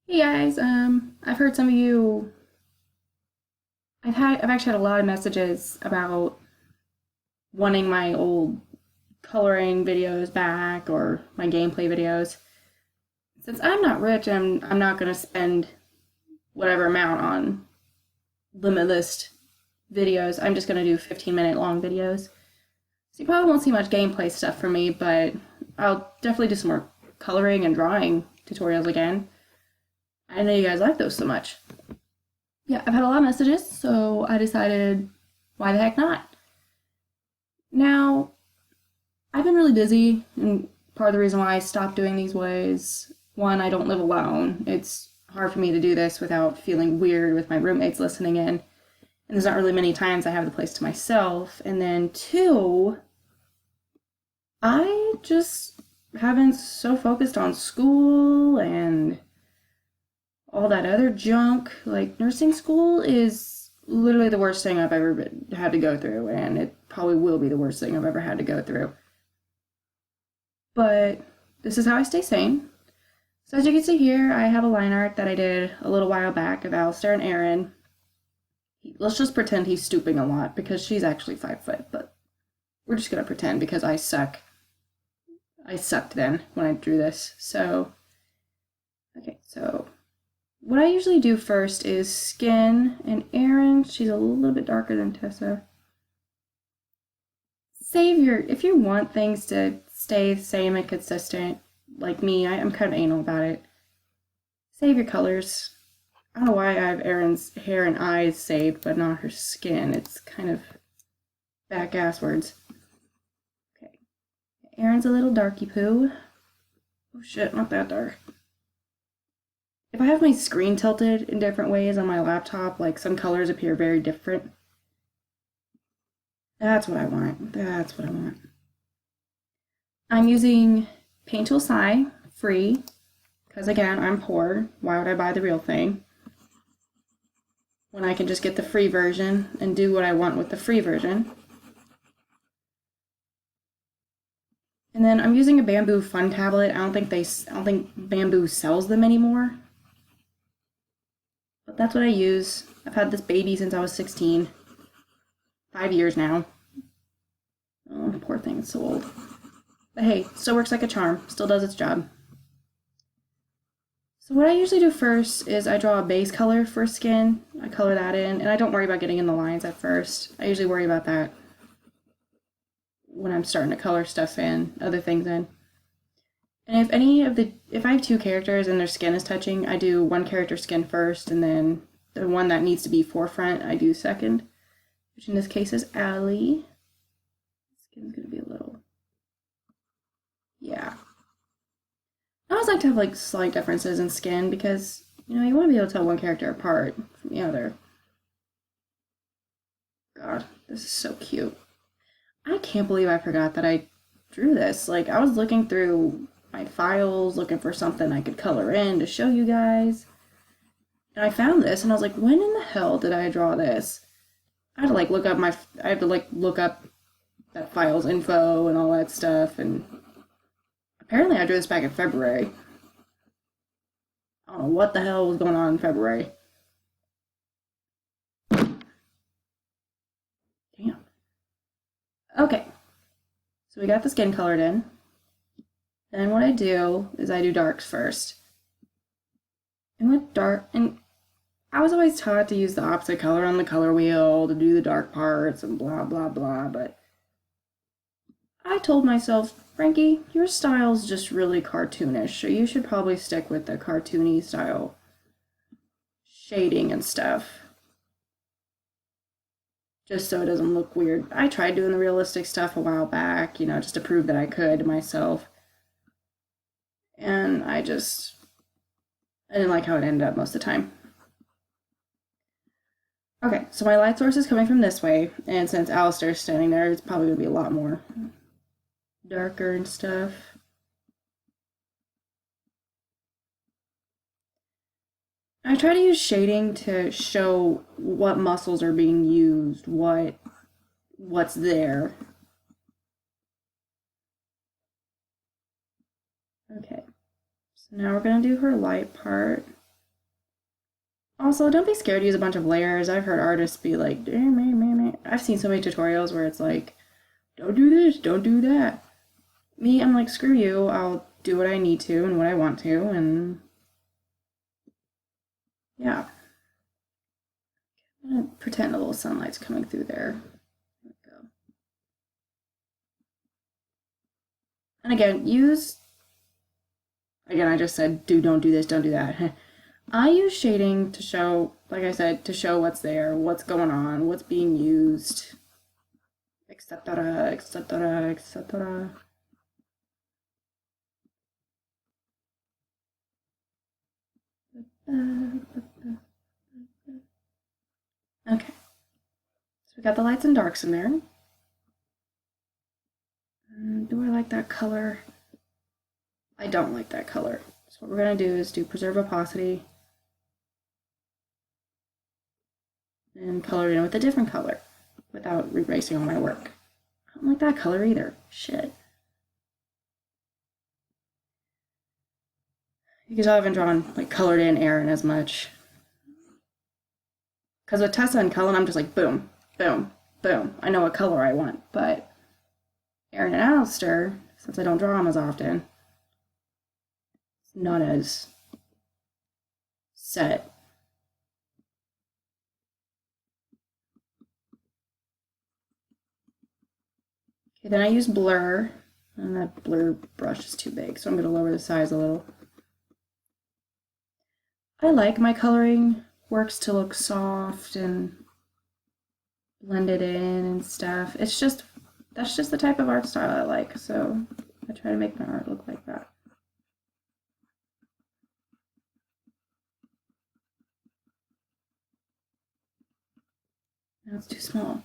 Hey guys, I've heard some of you. I've actually had a lot of messages about wanting my old coloring videos back or my gameplay videos. Since I'm not rich, I'm not gonna spend whatever amount on limitless videos. I'm just gonna do 15-minute long videos. So you probably won't see much gameplay stuff from me, but I'll definitely do some more coloring and drawing tutorials again. I know you guys like those so much. Yeah, I've had a lot of messages, so I decided, why the heck not? Now, I've been really busy, and part of the reason why I stopped doing these was one, I don't live alone. It's hard for me to do this without feeling weird with my roommates listening in, and there's not really many times I have the place to myself. And then two, I just have been so focused on school and all that other junk. Like, nursing school is literally the worst thing I've ever had to go through, and it probably will be the worst thing I've ever had to go through. But this is how I stay sane. So as you can see here, I have a line art that I did a little while back of Alistair and Eryn. Let's just pretend he's stooping a lot because she's actually 5 foot, but we're just gonna pretend because I suck. I sucked then when I drew this. So, okay, so what I usually do first is skin, and Eryn, she's a little bit darker than Tessa. If you want things to stay the same and consistent, like me, I'm kind of anal about it. Save your colors. I don't know why I have Erin's hair and eyes saved, but not her skin. It's kind of back ass words. Okay. Erin's a little darky poo. Oh shit, not that dark. If I have my screen tilted in different ways on my laptop, like some colors appear very different. That's what I want. That's what I want. I'm using Tool SAI free, because again, I'm poor. Why would I buy the real thing when I can just get the free version and do what I want with the free version? And then I'm using a Bamboo Fun tablet. I don't think Bamboo sells them anymore. But that's what I use. I've had this baby since I was 16. 5 years now. Oh, poor thing, it's so old. But hey, still works like a charm. Still does its job. So what I usually do first is I draw a base color for skin. I color that in, and I don't worry about getting in the lines at first. I usually worry about that when I'm starting to color stuff in, other things in. And if I have two characters and their skin is touching, I do one character's skin first, and then the one that needs to be forefront, I do second, which in this case is Allie. Skin's gonna be a little, yeah. I always like to have like slight differences in skin because, you want to be able to tell one character apart from the other. God, this is so cute. I can't believe I forgot that I drew this. Like, I was looking through my files looking for something I could color in to show you guys. And I found this and I was like, when in the hell did I draw this? I had to like look up that file's info and all that stuff, and apparently I drew this back in February. I don't know what the hell was going on in February. Damn. Okay. So we got the skin colored in. Then what I do is I do darks first. And I was always taught to use the opposite color on the color wheel to do the dark parts and blah blah blah, but I told myself, Frankie, your style's just really cartoonish, so you should probably stick with the cartoony style shading and stuff. Just so it doesn't look weird. I tried doing the realistic stuff a while back, just to prove that I could to myself. And I didn't like how it ended up most of the time. Okay, so my light source is coming from this way, and since Alistair's standing there, it's probably going to be a lot more darker and stuff. I try to use shading to show what muscles are being used, what's there. Okay, so now we're going to do her light part. Also, don't be scared to use a bunch of layers. I've heard artists be like, "Eh, meh, meh, meh." I've seen so many tutorials where it's like, don't do this, don't do that. Me, I'm like, screw you, I'll do what I need to and what I want to, and yeah. I'm gonna pretend a little sunlight's coming through there. There we go. And again, I just said, don't do this, don't do that. I use shading to show, like I said, to show what's there, what's going on, what's being used, etc., etc., etc. Okay, so we got the lights and darks in there. Do I like that color? I don't like that color. So what we're going to do is do preserve opacity and color in with a different color without erasing all my work. I don't like that color either. Shit. You can tell I haven't drawn, like, colored in Eryn as much. Because with Tessa and Cullen, I'm just like, boom, boom, boom. I know what color I want, but Eryn and Alistair, since I don't draw them as often, it's not as set. Okay, then I use blur, and that blur brush is too big, so I'm going to lower the size a little. I like my coloring works to look soft and blended in and stuff. It's just, that's just the type of art style I like, so I try to make my art look like that. Now it's too small.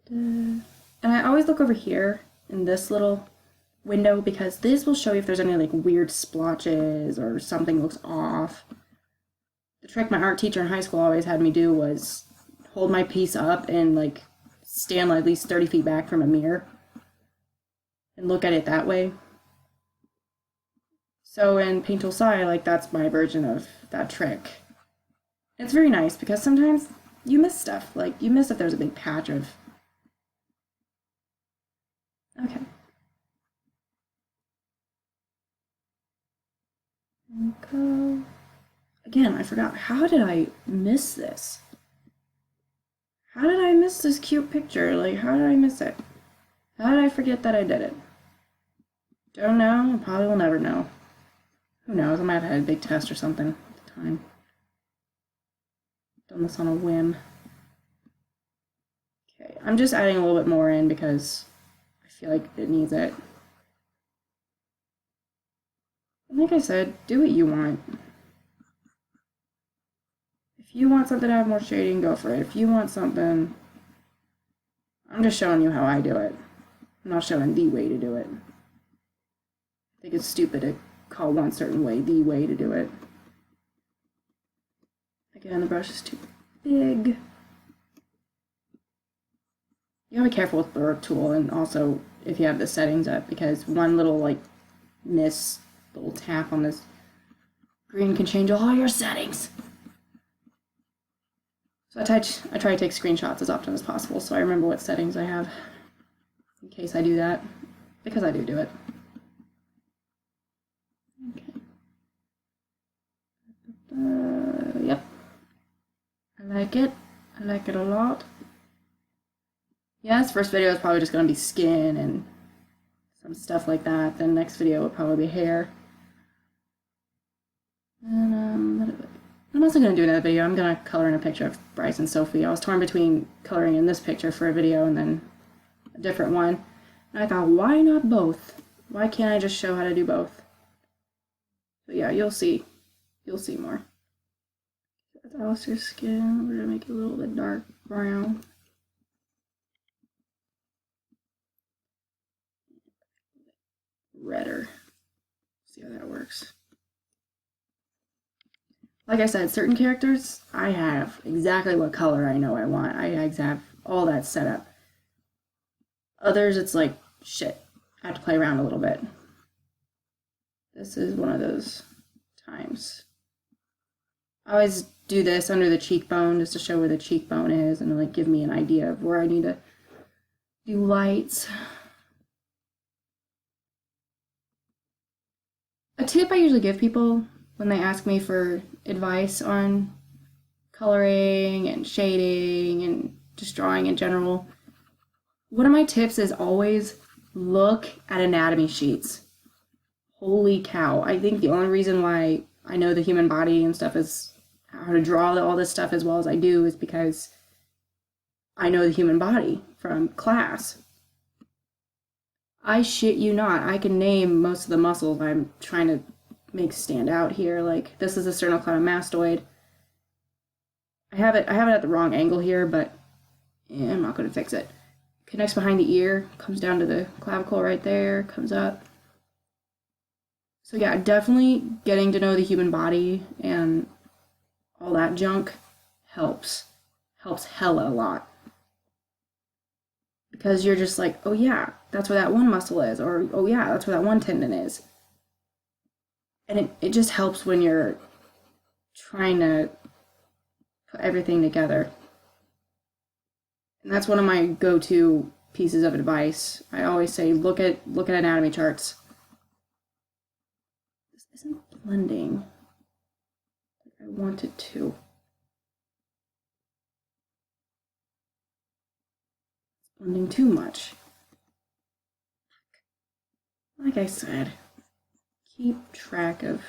And I always look over here in this little window because this will show you if there's any like weird splotches or something looks off. The trick my art teacher in high school always had me do was hold my piece up and like stand at least 30 feet back from a mirror and look at it that way. So in Tool SAI, like that's my version of that trick. It's very nice because sometimes you miss stuff. Like you miss if there's a big patch of. Okay. Go. Again, I forgot. How did I miss this? How did I miss this cute picture? Like, how did I miss it? How did I forget that I did it? Don't know. I probably will never know. Who knows? I might have had a big test or something at the time. Done this on a whim. Okay, I'm just adding a little bit more in because I feel like it needs it. And like I said, do what you want. If you want something to have more shading, go for it. If you want something, I'm just showing you how I do it. I'm not showing the way to do it. I think it's stupid to call one certain way the way to do it. Again, the brush is too big. You gotta be careful with blur tool, and also if you have the settings up, because one little like little tap on this green can change all your settings. So I try to take screenshots as often as possible so I remember what settings I have in case I do that, because I do it. Okay. Yep. I like it. I like it a lot. Yeah, this first video is probably just going to be skin and some stuff like that. Then next video will probably be hair. And I'm also going to do another video. I'm going to color in a picture of Bryce and Sophie. I was torn between coloring in this picture for a video and then a different one. And I thought, why not both? Why can't I just show how to do both? But yeah, you'll see. You'll see more. That's Alistair's skin. We're going to make it a little bit dark brown. Redder. See how that works. Like I said, certain characters, I have exactly what color I know I want. I have all that set up. Others, it's like, shit, I have to play around a little bit. This is one of those times. I always do this under the cheekbone just to show where the cheekbone is and like give me an idea of where I need to do lights. A tip I usually give people when they ask me for advice on coloring and shading and just drawing in general, one of my tips is always look at anatomy sheets. Holy cow. I think the only reason why I know the human body and stuff is how to draw all this stuff as well as I do is because I know the human body from class. I shit you not. I can name most of the muscles I'm trying to make stand out here. Like, this is a sternocleidomastoid. I have it at the wrong angle here, but yeah, I'm not going to fix it. Connects behind the ear, comes down to the clavicle right there, comes up. So yeah, definitely getting to know the human body and all that junk helps. Helps hella a lot. Because you're just like, oh yeah, that's where that one muscle is, or oh yeah, that's where that one tendon is. And it just helps when you're trying to put everything together. And that's one of my go-to pieces of advice. I always say, look at anatomy charts. This isn't blending like I want it to. Blending too much. Like I said, keep track of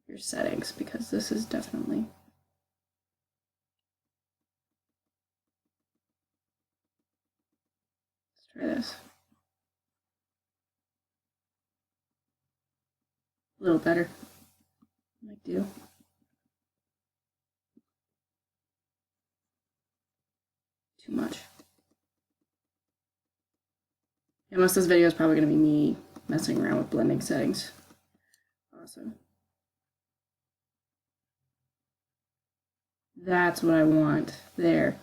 your settings because this is definitely. Let's try this. A little better. Might do. Too much. Yeah, most of this video is probably going to be me messing around with blending settings. Awesome. That's what I want. There.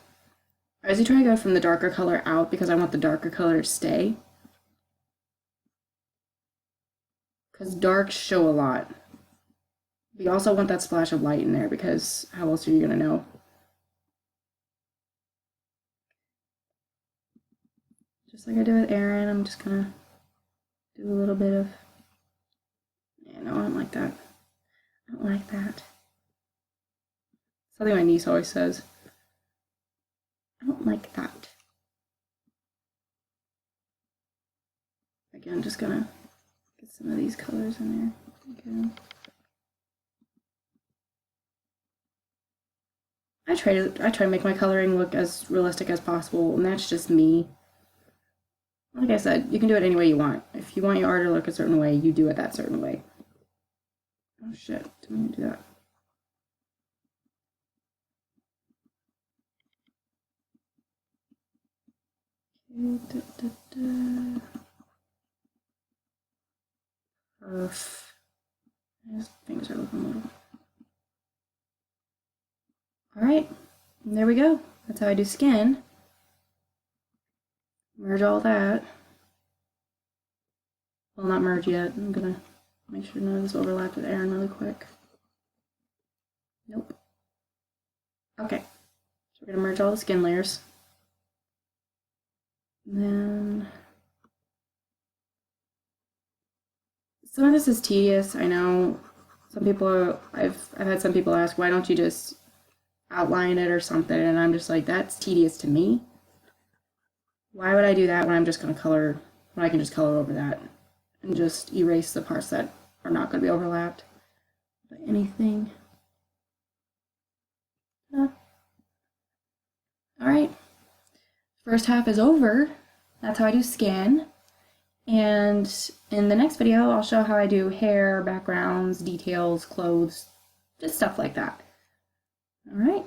I usually try to go from the darker color out because I want the darker color to stay. Because darks show a lot. But you also want that splash of light in there because how else are you going to know? Just like I did with Eryn, I'm just gonna do a little bit of, yeah, no, I don't like that. I don't like that. Something my niece always says. I don't like that. Again, just gonna get some of these colors in there. Okay. I try to make my coloring look as realistic as possible, and that's just me. Like I said, you can do it any way you want. If you want your art to look a certain way, you do it that certain way. Oh shit, didn't mean to do that. Okay, His fingers are looking a little. Alright, there we go. That's how I do skin. Merge all that. Well, not merge yet. I'm gonna make sure none of this overlaps with Eryn really quick. Nope. Okay. So we're gonna merge all the skin layers. And then some of this is tedious. I know some people I've had some people ask, why don't you just outline it or something? And I'm just like, that's tedious to me. Why would I do that when I'm just going to color, when I can just color over that and just erase the parts that are not going to be overlapped by anything? All right, first half is over. That's how I do skin. And in the next video, I'll show how I do hair, backgrounds, details, clothes, just stuff like that. All right.